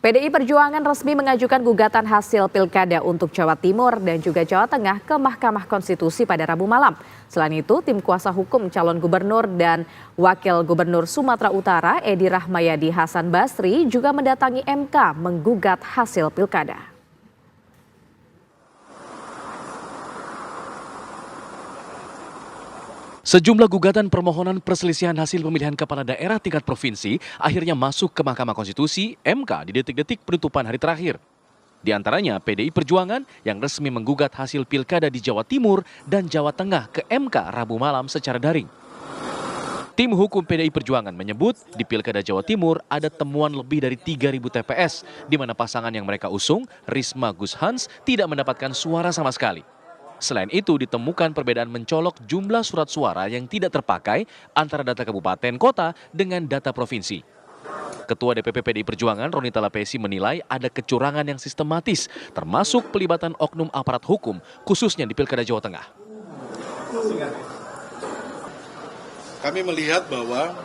PDI Perjuangan resmi mengajukan gugatan hasil pilkada untuk Jawa Timur dan juga Jawa Tengah ke Mahkamah Konstitusi pada Rabu malam. Selain itu, tim kuasa hukum calon gubernur dan wakil gubernur Sumatera Utara Edi Rahmayadi Hasan Basri juga mendatangi MK menggugat hasil pilkada. Sejumlah gugatan permohonan perselisihan hasil pemilihan kepala daerah tingkat provinsi akhirnya masuk ke Mahkamah Konstitusi (MK) di detik-detik penutupan hari terakhir. Di antaranya PDI Perjuangan yang resmi menggugat hasil pilkada di Jawa Timur dan Jawa Tengah ke MK Rabu malam secara daring. Tim hukum PDI Perjuangan menyebut di Pilkada Jawa Timur ada temuan lebih dari 3.000 TPS di mana pasangan yang mereka usung, Risma Gus Hans, tidak mendapatkan suara sama sekali. Selain itu ditemukan perbedaan mencolok jumlah surat suara yang tidak terpakai antara data kabupaten kota dengan data provinsi. Ketua DPP PDI Perjuangan Ronita Lapesi menilai ada kecurangan yang sistematis termasuk pelibatan oknum aparat hukum khususnya di Pilkada Jawa Tengah. Kami melihat bahwa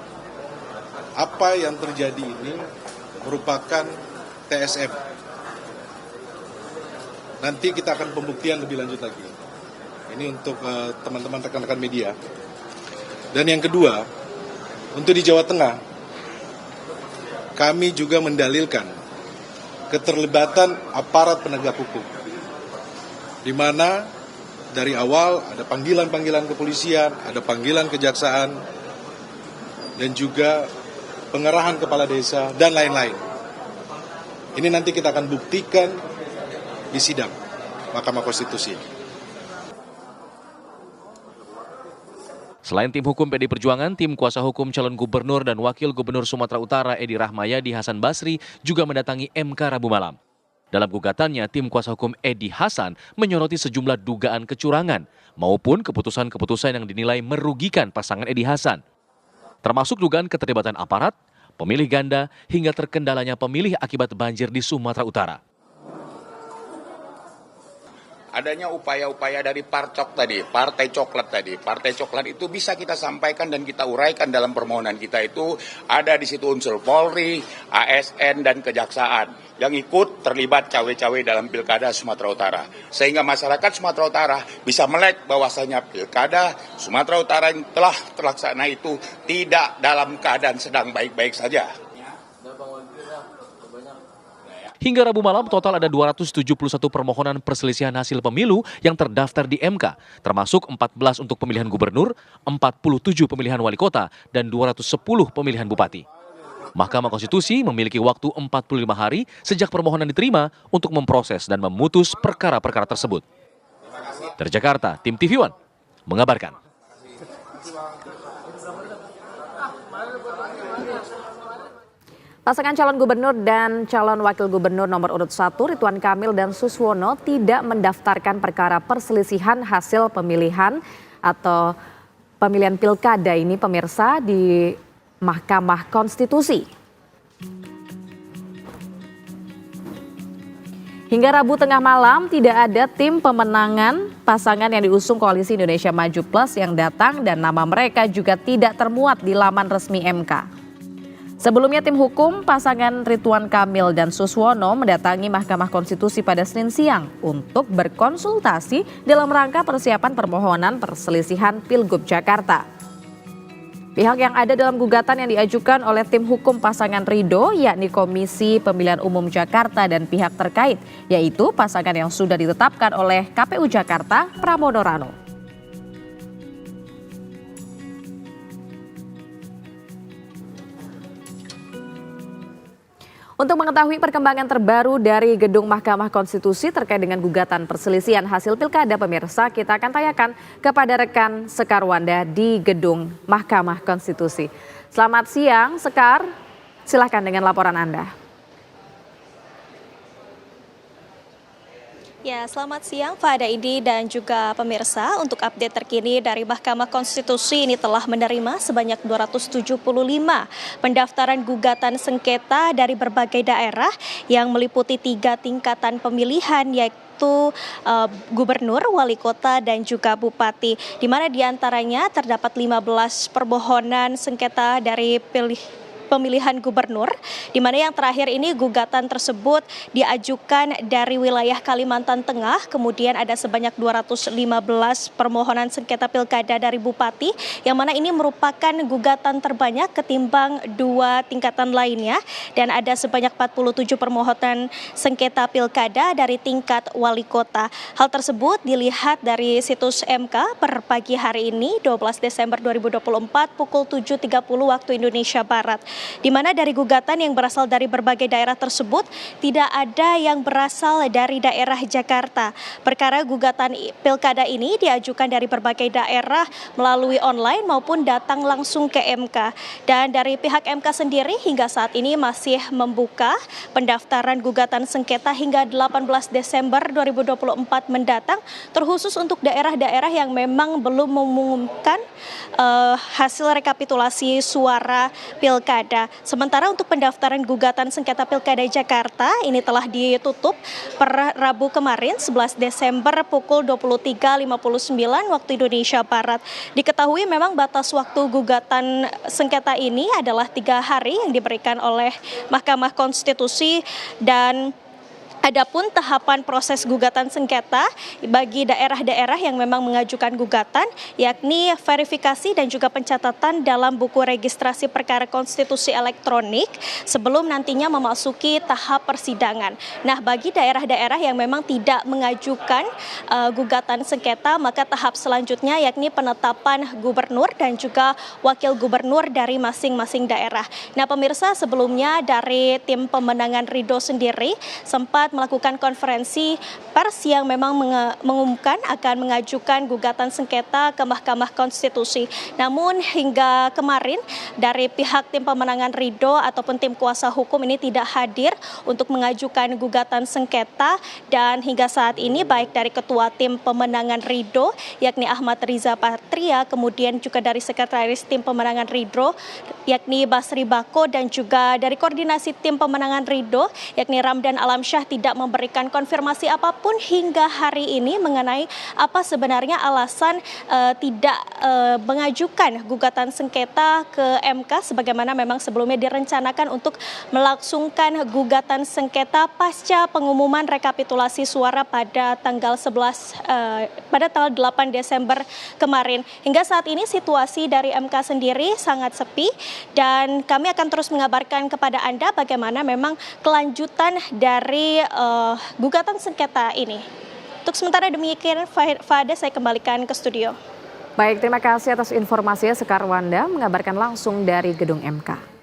apa yang terjadi ini merupakan TSM. Nanti kita akan pembuktian lebih lanjut lagi. Ini untuk teman-teman rekan-rekan media. Dan yang kedua, untuk di Jawa Tengah, kami juga mendalilkan keterlibatan aparat penegak hukum. Di mana dari awal ada panggilan-panggilan kepolisian, ada panggilan kejaksaan, dan juga pengerahan kepala desa, dan lain-lain. Ini nanti kita akan buktikan di sidang Mahkamah Konstitusi. Selain tim hukum PDI Perjuangan, tim kuasa hukum calon gubernur dan wakil gubernur Sumatera Utara Edi Rahmayadi Hasan Basri juga mendatangi MK Rabu malam. Dalam gugatannya, tim kuasa hukum Edi Hasan menyoroti sejumlah dugaan kecurangan maupun keputusan-keputusan yang dinilai merugikan pasangan Edi Hasan. Termasuk dugaan keterlibatan aparat, pemilih ganda, hingga terkendalanya pemilih akibat banjir di Sumatera Utara. Adanya upaya-upaya dari partai coklat itu bisa kita sampaikan dan kita uraikan dalam permohonan kita. Itu ada di situ unsur Polri, ASN dan Kejaksaan yang ikut terlibat cawe-cawe dalam Pilkada Sumatera Utara. Sehingga masyarakat Sumatera Utara bisa melek bahwasanya Pilkada Sumatera Utara yang telah terlaksana itu tidak dalam keadaan sedang baik-baik saja. Hingga Rabu malam total ada 271 permohonan perselisihan hasil pemilu yang terdaftar di MK, termasuk 14 untuk pemilihan gubernur, 47 pemilihan wali kota, dan 210 pemilihan bupati. Mahkamah Konstitusi memiliki waktu 45 hari sejak permohonan diterima untuk memproses dan memutus perkara-perkara tersebut. Dari Jakarta, tim TV One mengabarkan. Pasangan calon gubernur dan calon wakil gubernur nomor urut 1 Ridwan Kamil dan Suswono tidak mendaftarkan perkara perselisihan hasil pemilihan atau pemilihan pilkada ini pemirsa di Mahkamah Konstitusi. Hingga Rabu tengah malam tidak ada tim pemenangan pasangan yang diusung Koalisi Indonesia Maju Plus yang datang dan nama mereka juga tidak termuat di laman resmi MK. Sebelumnya tim hukum pasangan Ridwan Kamil dan Suswono mendatangi Mahkamah Konstitusi pada Senin siang untuk berkonsultasi dalam rangka persiapan permohonan perselisihan Pilgub Jakarta. Pihak yang ada dalam gugatan yang diajukan oleh tim hukum pasangan Ridho yakni Komisi Pemilihan Umum Jakarta dan pihak terkait, yaitu pasangan yang sudah ditetapkan oleh KPU Jakarta, Pramono Rano. Untuk mengetahui perkembangan terbaru dari Gedung Mahkamah Konstitusi terkait dengan gugatan perselisihan hasil pilkada pemirsa, kita akan tanyakan kepada rekan Sekar Wanda di Gedung Mahkamah Konstitusi. Selamat siang Sekar, silakan dengan laporan Anda. Ya, selamat siang Fada Idi dan juga pemirsa. Untuk update terkini dari Mahkamah Konstitusi ini telah menerima sebanyak 275 pendaftaran gugatan sengketa dari berbagai daerah yang meliputi 3 tingkatan pemilihan yaitu gubernur, wali kota dan juga bupati. Di mana diantaranya terdapat 15 permohonan sengketa dari pemilihan gubernur, di mana yang terakhir ini gugatan tersebut diajukan dari wilayah Kalimantan Tengah, kemudian ada sebanyak 215 permohonan sengketa pilkada dari bupati, yang mana ini merupakan gugatan terbanyak ketimbang 2 tingkatan lainnya, dan ada sebanyak 47 permohonan sengketa pilkada dari tingkat wali kota. Hal tersebut dilihat dari situs MK per pagi hari ini 12 Desember 2024 pukul 7.30 waktu Indonesia Barat, di mana dari gugatan yang berasal dari berbagai daerah tersebut tidak ada yang berasal dari daerah Jakarta. Perkara gugatan pilkada ini diajukan dari berbagai daerah melalui online maupun datang langsung ke MK. Dan dari pihak MK sendiri hingga saat ini masih membuka pendaftaran gugatan sengketa hingga 18 Desember 2024 mendatang, terkhusus untuk daerah-daerah yang memang belum mengumumkan hasil rekapitulasi suara pilkada. Sementara untuk pendaftaran gugatan sengketa pilkada Jakarta ini telah ditutup per Rabu kemarin 11 Desember pukul 23.59 waktu Indonesia Barat. Diketahui memang batas waktu gugatan sengketa ini adalah 3 hari yang diberikan oleh Mahkamah Konstitusi, dan adapun tahapan proses gugatan sengketa bagi daerah-daerah yang memang mengajukan gugatan, yakni verifikasi dan juga pencatatan dalam buku registrasi perkara konstitusi elektronik sebelum nantinya memasuki tahap persidangan. Nah, bagi daerah-daerah yang memang tidak mengajukan gugatan sengketa, maka tahap selanjutnya yakni penetapan gubernur dan juga wakil gubernur dari masing-masing daerah. Nah, pemirsa, sebelumnya dari tim pemenangan Ridho sendiri sempat melakukan konferensi pers yang memang mengumumkan akan mengajukan gugatan sengketa ke Mahkamah Konstitusi. Namun hingga kemarin dari pihak tim pemenangan Ridho ataupun tim kuasa hukum ini tidak hadir untuk mengajukan gugatan sengketa, dan hingga saat ini baik dari ketua tim pemenangan Ridho yakni Ahmad Riza Patria, kemudian juga dari sekretaris tim pemenangan Ridho yakni Basri Bako, dan juga dari koordinasi tim pemenangan Ridho yakni Ramdan Alamsyah tidak memberikan konfirmasi apapun hingga hari ini mengenai apa sebenarnya alasan tidak mengajukan gugatan sengketa ke MK sebagaimana memang sebelumnya direncanakan untuk melangsungkan gugatan sengketa pasca pengumuman rekapitulasi suara pada tanggal 8 Desember kemarin. Hingga saat ini situasi dari MK sendiri sangat sepi, dan kami akan terus mengabarkan kepada Anda bagaimana memang kelanjutan dari gugatan sengketa ini. Untuk sementara demikian, Fada, saya kembalikan ke studio. Baik, terima kasih atas informasinya. Sekar Wanda mengabarkan langsung dari gedung MK.